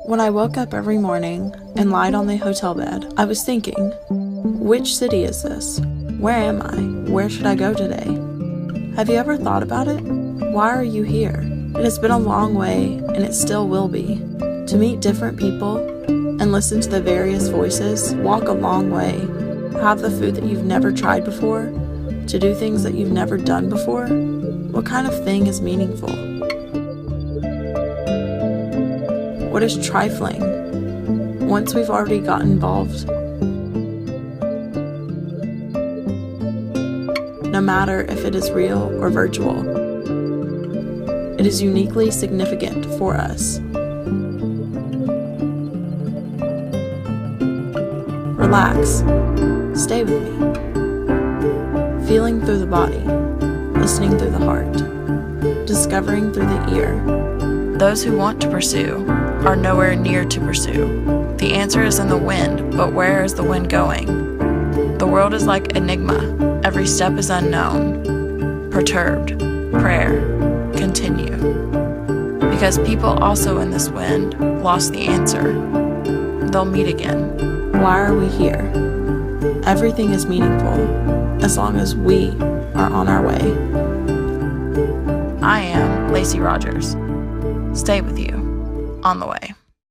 When I woke up every morning and lied on the hotel bed, I was thinking, which city is this? Where am I? Where should I go today? Have you ever thought about it? Why are you here? It has been a long way, and it still will be. To meet different people and listen to the various voices, walk a long way, have the food that you've never tried before, to do things that you've never done before. What kind of thing is meaningful? What is trifling once we've already got involved? No matter if it is real or virtual, it is uniquely significant for us. Relax. Stay with me. Feeling through the body, listening through the heart, discovering through the ear. Those who want to pursue are nowhere near to pursue. The answer is in the wind, but where is the wind going? The world is like enigma. Every step is unknown. Perturbed. Prayer. Continue. Because people also in this wind lost the answer. They'll meet again. Why are we here? Everything is meaningful as long as we are on our way. I am Lacey Rogers. Stay with you on the way.